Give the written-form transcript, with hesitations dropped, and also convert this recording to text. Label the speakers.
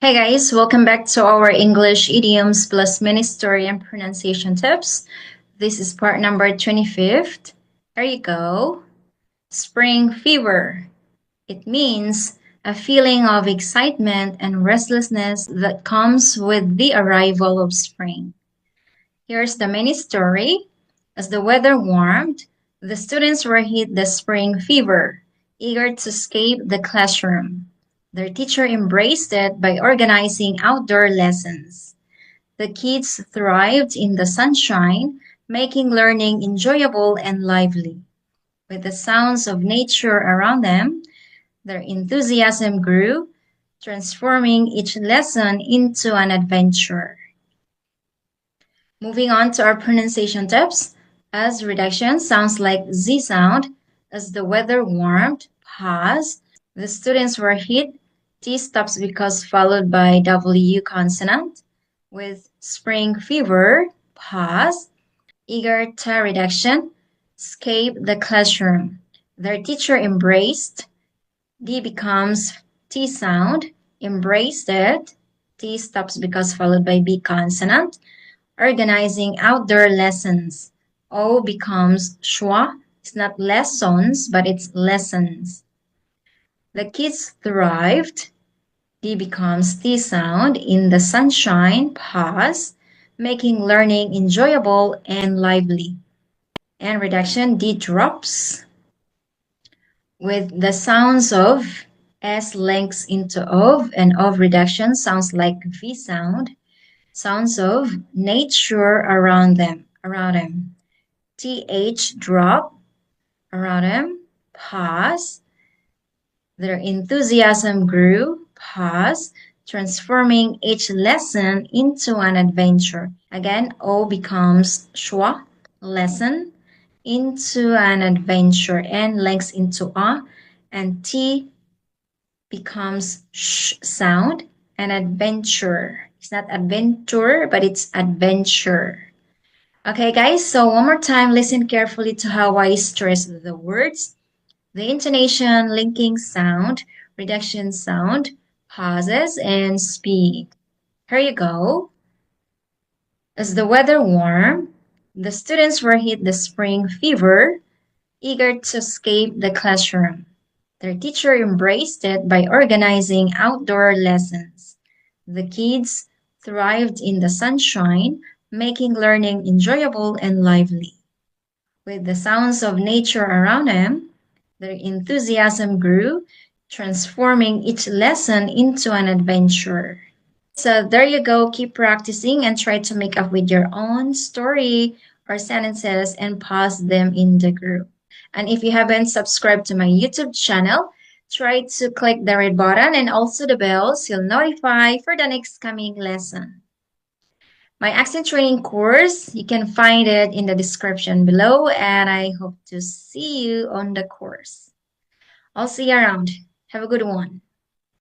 Speaker 1: Hey guys, welcome back to our English idioms plus mini story and pronunciation tips. This is part number 25th. Here you go. Spring fever. It means a feeling of excitement and restlessness that comes with the arrival of spring. Here's the mini story. As the weather warmed, the students were hit the spring fever, eager to escape the classroom. Their teacher embraced it by organizing outdoor lessons. The kids thrived in the sunshine, making learning enjoyable and lively. With the sounds of nature around them, their enthusiasm grew, transforming each lesson into an adventure. Moving on to our pronunciation tips. As reduction sounds like Z sound. As the weather warmed, pause. The students were hit. T stops because followed by W consonant. With spring fever, pause. Eager to reduction. Escape the classroom. Their teacher embraced. D becomes T sound. Embraced it. T stops because followed by B consonant. Organizing outdoor lessons. O becomes schwa. It's not lessons, but it's lessons. The kids thrived. D becomes T sound in the sunshine, pause, making learning enjoyable and lively. And reduction, D drops. With the sounds of S links into of, and of reduction sounds like V sound. Sounds of nature around them. TH drop around them. Pause. Their enthusiasm grew. Pause. Transforming each lesson into an adventure. Again, O becomes schwa, lesson, into an adventure, and links into a, and T becomes sh sound, an adventure. It's not adventure, but it's adventure. Okay, guys, so one more time, listen carefully to how I stress the words. The intonation, linking sound, reduction sound, pauses, and speed. Here you go. As the weather warmed, the students were hit the spring fever, eager to escape the classroom. Their teacher embraced it by organizing outdoor lessons. The kids thrived in the sunshine, making learning enjoyable and lively. With the sounds of nature around them, their enthusiasm grew, transforming each lesson into an adventure. So there you go. Keep practicing and try to make up with your own story or sentences and post them in the group. And if you haven't subscribed to my YouTube channel, try to click the red button and also the bell so you'll notify for the next coming lesson. My accent training course, you can find it in the description below, and I hope to see you on the course. I'll see you around. Have a good one.